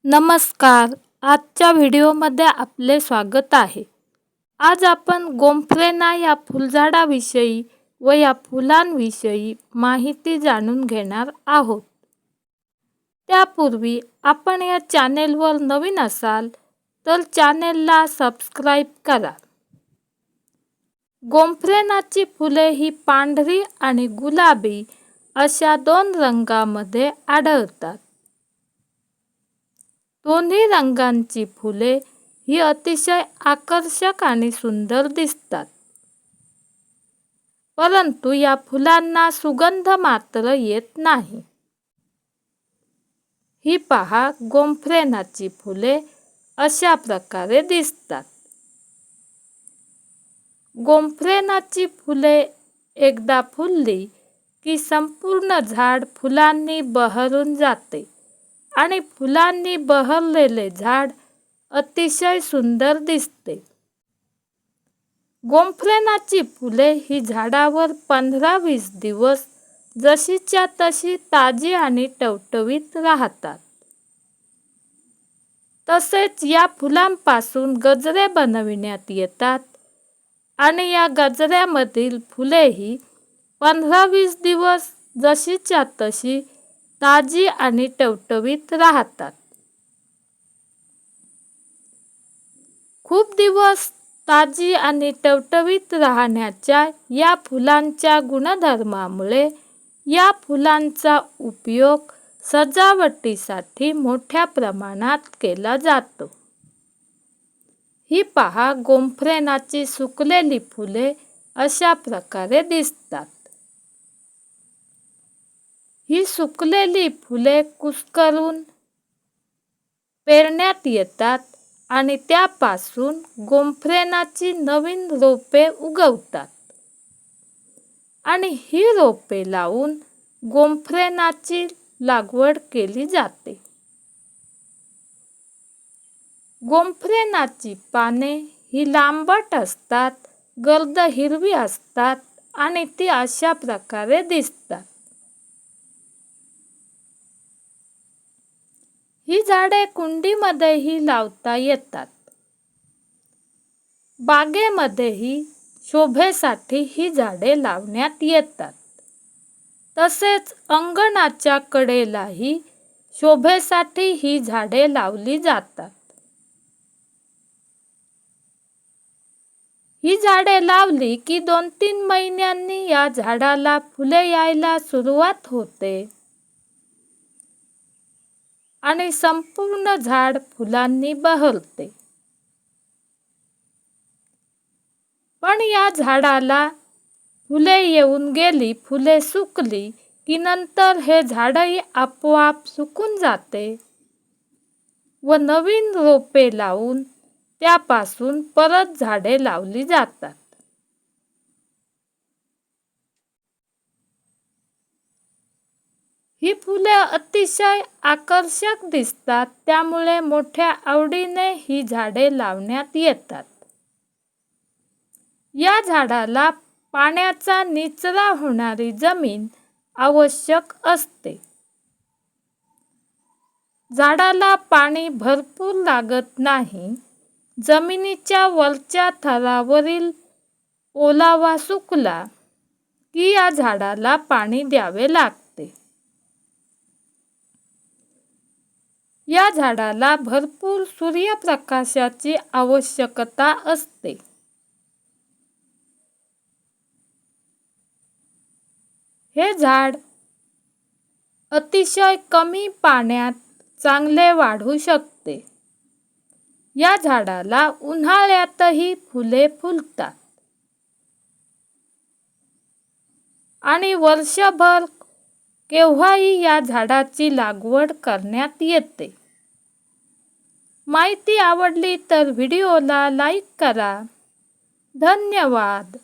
नमस्कार. आजच्या व्हिडिओमध्ये आपले स्वागत आहे. आज आपण गोंफ्रेना या फुलझाडाविषयी व या फुलांविषयी माहिती जाणून घेणार आहोत. त्यापूर्वी आपण या चॅनेलवर नवीन असाल तर चॅनेलला सबस्क्राईब करा. गोंफ्रेनाची फुले ही पांढरी आणि गुलाबी अशा दोन रंगांमध्ये आढळतात. दोन्ही रंगांची फुले ही अतिशय आकर्षक आणि सुंदर दिसतात. परंतु या फुलांना सुगंध मात्र येत नाही. ही पहा, गोंफ्रेनाची फुले अशा प्रकारे दिसतात. गोंफ्रेनाची फुले एकदा फुलली की संपूर्ण झाड फुलांनी बहरून जाते आणि फुलांनी बहरलेले झाड अतिशय सुंदर दिसते. गोंफ्रेनाची फुले ही झाडावर 15-20 दिवस जशीच्या तशी ताजी आणि टवटवीत राहतात. तसेच या फुलांपासून गजरे बनविण्यात येतात आणि या गजऱ्यामधील फुलेही 15-20 दिवस जशीच्या तशी ताजी आणि टवटवीत राहतात. खूप दिवस ताजी आणि टवटवीत राहण्याच्या या फुलांच्या गुणधर्मामुळे या फुलांचा उपयोग सजावटीसाठी मोठ्या प्रमाणात केला जातो. ही पहा, गोंफ्रेनाची सुकलेली फुले अशा प्रकारे दिसतात. ही सुकलेली फुले कुस्करून पेरण्यात येतात आणि त्यापासून गोंफ्रेनाची नवीन रोपे उगवतात आणि ही रोपे लावून गोंफ्रेनाची लागवड केली जाते. गोंफ्रेनाची पाने ही लांबट असतात, गर्द हिरवी असतात आणि ती अशा प्रकारे दिसतात. ही झाडे कुंडीमध्येही लावता येतात. बागेमध्येही शोभेसाठी ही झाडे लावण्यात येतात. तसेच अंगणाच्या कडेलाही शोभेसाठी ही झाडे लावली जातात. ही झाडे लावली की 2-3 महिन्यांनी या झाडाला फुले यायला सुरुवात होते आणि संपूर्ण झाड फुलांनी बहरते. पण या झाडाला फुले येऊन गेली, फुले सुकली की नंतर हे झाडही आपोआप सुकून जाते व नवीन रोपे लावून त्यापासून परत झाडे लावली जातात. ही फुले अतिशय आकर्षक दिसतात, त्यामुळे मोठ्या आवडीने ही झाडे लावण्यात येतात. या झाडाला पाण्याचा निचरा होणारी जमीन आवश्यक असते. झाडाला पाणी भरपूर लागत नाही. जमिनीच्या वरच्या थरावरील ओलावा सुकला की या झाडाला पाणी द्यावे लागते. या झाडाला भरपूर सूर्यप्रकाशाची आवश्यकता असते. हे झाड अतिशय कमी पाण्यात चांगले वाढू शकते. या झाडाला उन्हाळ्यातही फुले फुलतात आणि वर्षभर केव्हाही या झाडाची लागवड करण्यात येते. माहिती आवडली तर व्हिडिओला लाईक करा. धन्यवाद.